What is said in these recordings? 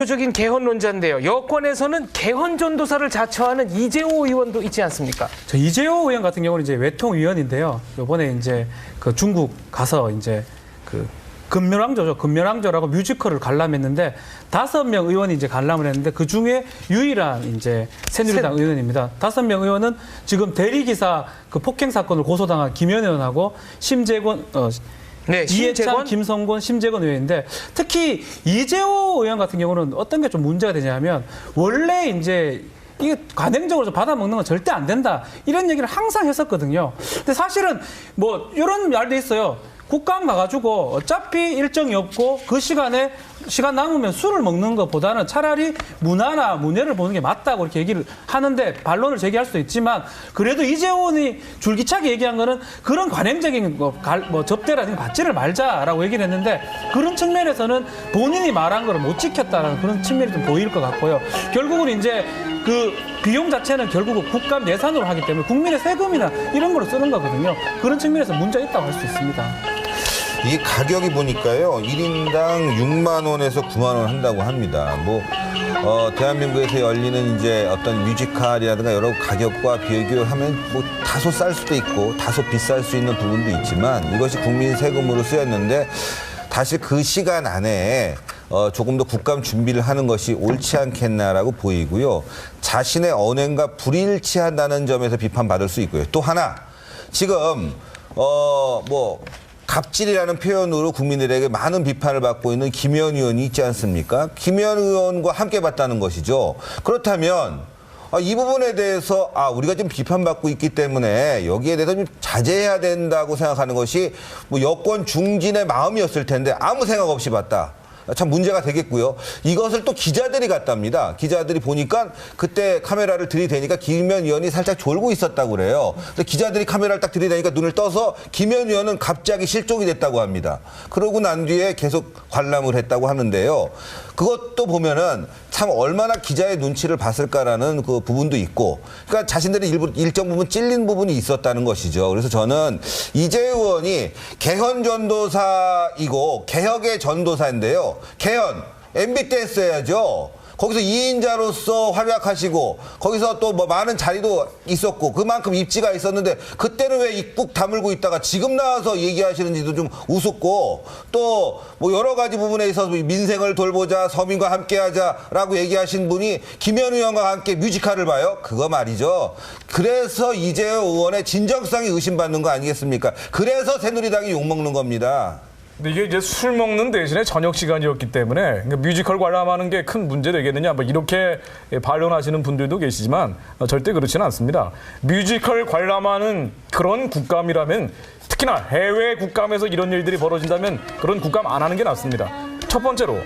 적인 개헌론자인데요. 여권에서는 개헌 전도사를 자처하는 이재호 의원도 있지 않습니까? 저 이재호 의원 같은 경우는 이제 외통위원인데요. 이번에 이제 그 중국 가서 이제 그 금면왕조죠. 금면왕조라고 뮤지컬을 관람했는데 5명 의원이 이제 관람을 했는데 그 중에 유일한 이제 새누리당 의원입니다. 5명 의원은 지금 대리기사 그 폭행 사건을 고소당한 김현 의원하고 심재권 네, 이해찬, 김성곤, 심재권 의원인데 특히 이재호 의원 같은 경우는 어떤 게 좀 문제가 되냐면 원래 이제 이게 관행적으로 받아먹는 건 절대 안 된다 이런 얘기를 항상 했었거든요. 근데 사실은 뭐 이런 말도 있어요. 국감 가가지고 어차피 일정이 없고 그 시간에 시간 남으면 술을 먹는 것보다는 차라리 문화나 문예를 보는 게 맞다고 이렇게 얘기를 하는데 반론을 제기할 수도 있지만 그래도 이재호 의원이 줄기차게 얘기한 거는 그런 관행적인 뭐 접대라든가 받지를 말자라고 얘기를 했는데 그런 측면에서는 본인이 말한 거를 못 지켰다라는 그런 측면이 좀 보일 것 같고요. 결국은 이제 그 비용 자체는 결국은 국감 예산으로 하기 때문에 국민의 세금이나 이런 걸로 쓰는 거거든요. 그런 측면에서 문제가 있다고 할 수 있습니다. 이 가격이 보니까요, 1인당 6만 원에서 9만 원 한다고 합니다. 대한민국에서 열리는 이제 어떤 뮤지컬이라든가 여러 가격과 비교하면 뭐 다소 쌀 수도 있고 다소 비쌀 수 있는 부분도 있지만 이것이 국민 세금으로 쓰였는데 다시 그 시간 안에 조금 더 국감 준비를 하는 것이 옳지 않겠나라고 보이고요. 자신의 언행과 불일치한다는 점에서 비판받을 수 있고요. 또 하나, 지금 갑질이라는 표현으로 국민들에게 많은 비판을 받고 있는 김현 의원이 있지 않습니까? 김현 의원과 함께 봤다는 것이죠. 그렇다면 이 부분에 대해서 우리가 지금 비판받고 있기 때문에 여기에 대해서 좀 자제해야 된다고 생각하는 것이 뭐 여권 중진의 마음이었을 텐데 아무 생각 없이 봤다. 참 문제가 되겠고요. 이것을 또 기자들이 갔답니다. 기자들이 보니까 그때 카메라를 들이대니까 김현 의원이 살짝 졸고 있었다고 그래요. 근데 기자들이 카메라를 딱 들이대니까 눈을 떠서 김현 의원은 갑자기 실종이 됐다고 합니다. 그러고 난 뒤에 계속 관람을 했다고 하는데요. 그것도 보면은 참 얼마나 기자의 눈치를 봤을까라는 그 부분도 있고, 그러니까 자신들이 일정 부분 찔린 부분이 있었다는 것이죠. 그래서 저는 이재호 의원이 개헌 전도사이고 개혁의 전도사인데요. 개헌, MB 때 했어야죠. 거기서 2인자로서 활약하시고 거기서 또 뭐 많은 자리도 있었고 그만큼 입지가 있었는데 그때는 왜 입국 다물고 있다가 지금 나와서 얘기하시는지도 좀 우습고 또 뭐 여러 가지 부분에 있어서 민생을 돌보자, 서민과 함께하자라고 얘기하신 분이 김현 의원과 함께 뮤지컬을 봐요? 그거 말이죠. 그래서 이재호 의원의 진정성이 의심받는 거 아니겠습니까? 그래서 새누리당이 욕먹는 겁니다. 근데 이게 이제 술 먹는 대신에 저녁 시간이었기 때문에 그러니까 뮤지컬 관람하는 게 큰 문제 되겠느냐 뭐 이렇게 반론하시는 분들도 계시지만 절대 그렇지는 않습니다. 뮤지컬 관람하는 그런 국감이라면 특히나 해외 국감에서 이런 일들이 벌어진다면 그런 국감 안 하는 게 낫습니다. 첫 번째로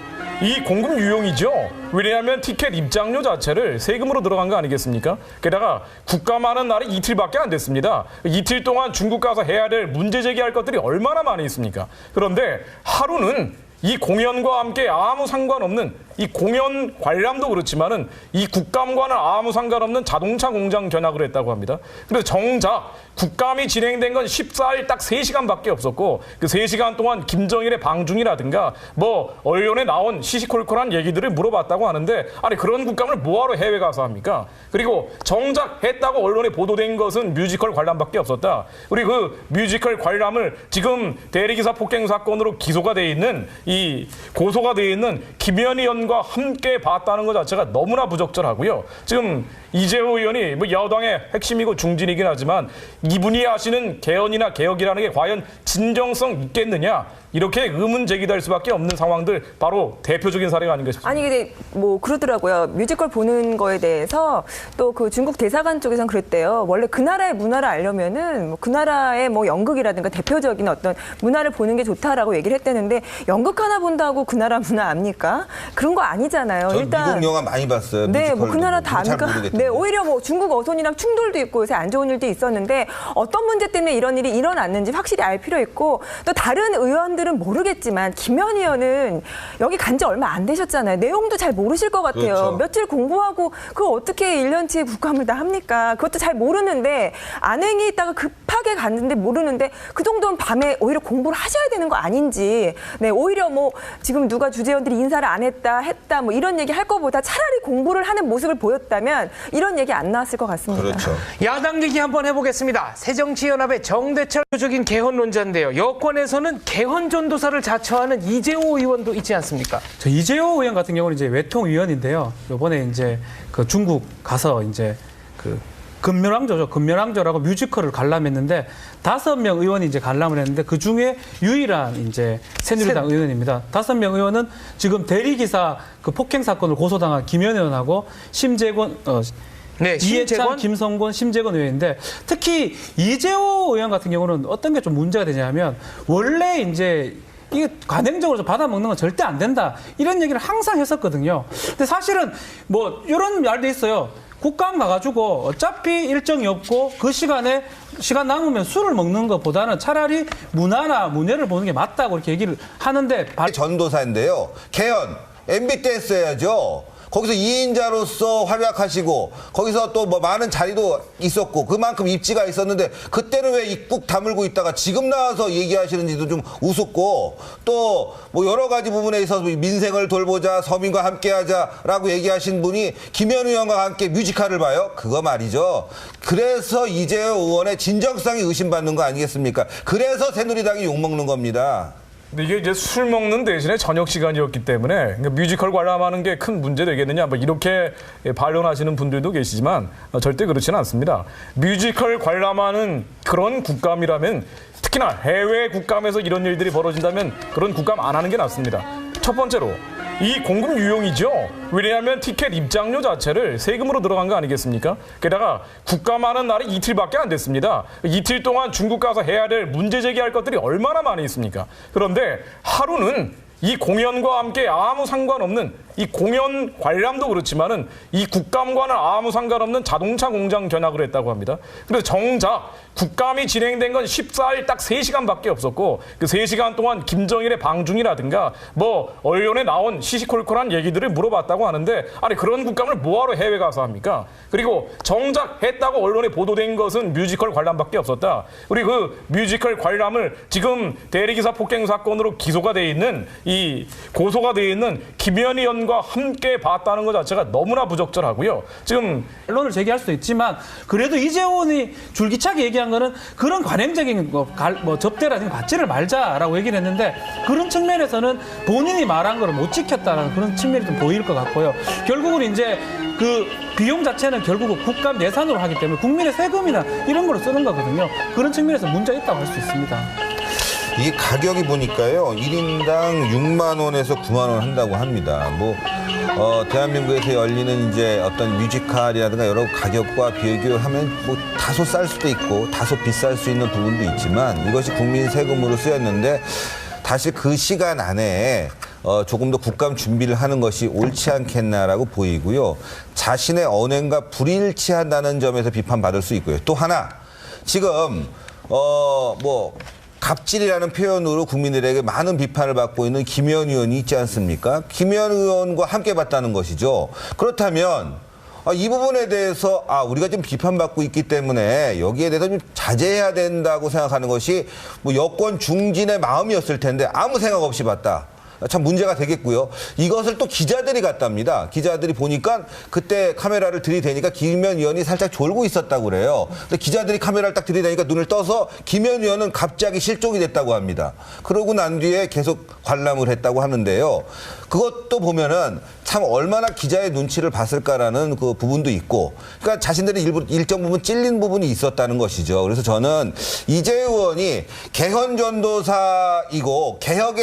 이 공급 유용이죠. 왜냐하면 티켓 입장료 자체를 세금으로 들어간 거 아니겠습니까? 게다가 국감하는 날이 이틀밖에 안 됐습니다. 이틀 동안 중국 가서 해야 될 문제 제기할 것들이 얼마나 많이 있습니까? 그런데 하루는 이 공연과 함께 아무 상관없는 이 공연 관람도 그렇지만은 이 국감과는 아무 상관없는 자동차 공장 견학을 했다고 합니다. 그래서 정작 국감이 진행된 건 14일 딱 3시간밖에 없었고 그 3시간 동안 김정일의 방중이라든가 뭐 언론에 나온 시시콜콜한 얘기들을 물어봤다고 하는데 아니 그런 국감을 뭐하러 해외 가서 합니까? 그리고 정작 했다고 언론에 보도된 것은 뮤지컬 관람밖에 없었다. 우리 그 뮤지컬 관람을 지금 대리기사 폭행 사건으로 기소가 돼 있는 이 고소가 돼 있는 김현 의원과 함께 봤다는 것 자체가 너무나 부적절하고요. 지금 이재호 의원이 뭐 여당의 핵심이고 중진이긴 하지만 이분이 하시는 개헌이나 개혁이라는 게 과연 진정성 있겠느냐 이렇게 의문 제기될 수밖에 없는 상황들 바로 대표적인 사례가 아닌가 싶습니다. 아니 근데 뭐 그러더라고요. 뮤지컬 보는 거에 대해서 또 그 중국 대사관 쪽에서는 그랬대요. 원래 그 나라의 문화를 알려면은 뭐 그 나라의 뭐 연극이라든가 대표적인 어떤 문화를 보는 게 좋다라고 얘기를 했대는데 연극 하나 본다고 그 나라 문화 압니까? 그런 거 아니잖아요. 전 일단 미국 영화 많이 봤어요. 네, 뭐 그 나라 다 압니까? 네, 네, 오히려 뭐 중국 어선이랑 충돌도 있고 요새 안 좋은 일도 있었는데 어떤 문제 때문에 이런 일이 일어났는지 확실히 알 필요 있고 또 다른 의원들 분들은 모르겠지만 김현 의원은 여기 간 지 얼마 안 되셨잖아요. 내용도 잘 모르실 것 같아요. 그렇죠. 며칠 공부하고 그걸 어떻게 1년치의 국감을 다 합니까? 그것도 잘 모르는데 안행이 있다가 급하게 갔는데 모르는데 그 정도는 밤에 오히려 공부를 하셔야 되는 거 아닌지. 네, 오히려 뭐 지금 누가 주재원들이 인사를 안 했다 뭐 이런 얘기 할 거보다 차라리 공부를 하는 모습을 보였다면 이런 얘기 안 나왔을 것 같습니다. 그렇죠. 야당 얘기 한번 해보겠습니다. 새정치연합의 정대철 표적인 개헌론자인데요. 여권에서는 개헌전도사를 자처하는 이재호 의원도 있지 않습니까? 저 이재호 의원 같은 경우는 이제 외통위원인데요. 이번에 이제 그 중국 가서 이제 그 금멸왕조죠. 금멸왕조라고 뮤지컬을 관람했는데 5명 의원이 이제 관람을 했는데 그 중에 유일한 이제 새누리당 의원입니다. 5명 의원은 지금 대리기사 그 폭행 사건을 고소당한 김현 의원하고 심재권 네, 이해찬, 김성곤, 심재권 의원인데 특히 이재호 의원 같은 경우는 어떤 게 좀 문제가 되냐면 원래 이제 이게 관행적으로 받아먹는 건 절대 안 된다. 이런 얘기를 항상 했었거든요. 근데 사실은 뭐 이런 말도 있어요. 국감 가가지고 어차피 일정이 없고 그 시간에 시간 남으면 술을 먹는 것보다는 차라리 문화나 문예를 보는 게 맞다고 이렇게 얘기를 하는데 전도사인데요. 개헌, MB 때 했어야죠. 거기서 2인자로서 활약하시고 거기서 또 뭐 많은 자리도 있었고 그만큼 입지가 있었는데 그때는 왜 입국 다물고 있다가 지금 나와서 얘기하시는지도 좀 우습고 또 뭐 여러 가지 부분에 있어서 민생을 돌보자 서민과 함께하자라고 얘기하신 분이 김현 의원과 함께 뮤지컬을 봐요. 그거 말이죠. 그래서 이재호 의원의 진정성이 의심받는 거 아니겠습니까? 그래서 새누리당이 욕먹는 겁니다. 근데 이게 이제 술 먹는 대신에 저녁 시간이었기 때문에 그러니까 뮤지컬 관람하는 게 큰 문제 되겠느냐 뭐 이렇게 반론하시는 분들도 계시지만 절대 그렇지는 않습니다. 뮤지컬 관람하는 그런 국감이라면 특히나 해외 국감에서 이런 일들이 벌어진다면 그런 국감 안 하는 게 낫습니다. 첫 번째로 이 공급 유용이죠. 왜냐하면 티켓 입장료 자체를 세금으로 들어간 거 아니겠습니까? 게다가 국감하는 날이 이틀밖에 안 됐습니다. 이틀 동안 중국 가서 해야 될 문제 제기할 것들이 얼마나 많이 있습니까? 그런데 하루는 이 공연과 함께 아무 상관없는 이 공연 관람도 그렇지만은 이 국감과는 아무 상관없는 자동차 공장 견학을 했다고 합니다. 그래서 정작 국감이 진행된 건 14일 딱 3시간밖에 없었고 그 3시간 동안 김정일의 방중이라든가 뭐 언론에 나온 시시콜콜한 얘기들을 물어봤다고 하는데 아니 그런 국감을 뭐하러 해외 가서 합니까? 그리고 정작 했다고 언론에 보도된 것은 뮤지컬 관람밖에 없었다. 우리 그 뮤지컬 관람을 지금 대리기사 폭행 사건으로 기소가 돼 있는 이 고소가 돼 있는 김현 의원과 함께 봤다는 것 자체가 너무나 부적절하고요. 지금 언론을 제기할 수도 있지만 그래도 이재호 의원이 줄기차게 얘기한 거는 그런 관행적인 뭐 접대라든가 받지를 말자라고 얘기를 했는데 그런 측면에서는 본인이 말한 거를 못 지켰다는 그런 측면이 좀 보일 것 같고요. 결국은 이제 그 비용 자체는 결국은 국감 예산으로 하기 때문에 국민의 세금이나 이런 걸로 쓰는 거거든요. 그런 측면에서 문제가 있다고 할 수 있습니다. 이 가격이 보니까요, 1인당 6만 원에서 9만 원 한다고 합니다. 대한민국에서 열리는 이제 어떤 뮤지컬이라든가 여러 가격과 비교하면 뭐 다소 쌀 수도 있고 다소 비쌀 수 있는 부분도 있지만 이것이 국민 세금으로 쓰였는데 다시 그 시간 안에 조금 더 국감 준비를 하는 것이 옳지 않겠나라고 보이고요. 자신의 언행과 불일치한다는 점에서 비판받을 수 있고요. 또 하나, 지금 갑질이라는 표현으로 국민들에게 많은 비판을 받고 있는 김현 의원이 있지 않습니까? 김현 의원과 함께 봤다는 것이죠. 그렇다면 이 부분에 대해서 우리가 좀 비판받고 있기 때문에 여기에 대해서 좀 자제해야 된다고 생각하는 것이 여권 중진의 마음이었을 텐데 아무 생각 없이 봤다. 참 문제가 되겠고요. 이것을 또 기자들이 갔답니다. 기자들이 보니까 그때 카메라를 들이대니까 김현 의원이 살짝 졸고 있었다고 그래요. 근데 기자들이 카메라를 딱 들이대니까 눈을 떠서 김현 의원은 갑자기 실종이 됐다고 합니다. 그러고 난 뒤에 계속 관람을 했다고 하는데요. 그것도 보면은 참 얼마나 기자의 눈치를 봤을까라는 그 부분도 있고, 그러니까 자신들이 일정 부분 찔린 부분이 있었다는 것이죠. 그래서 저는 이재호 의원이 개헌 전도사이고 개혁의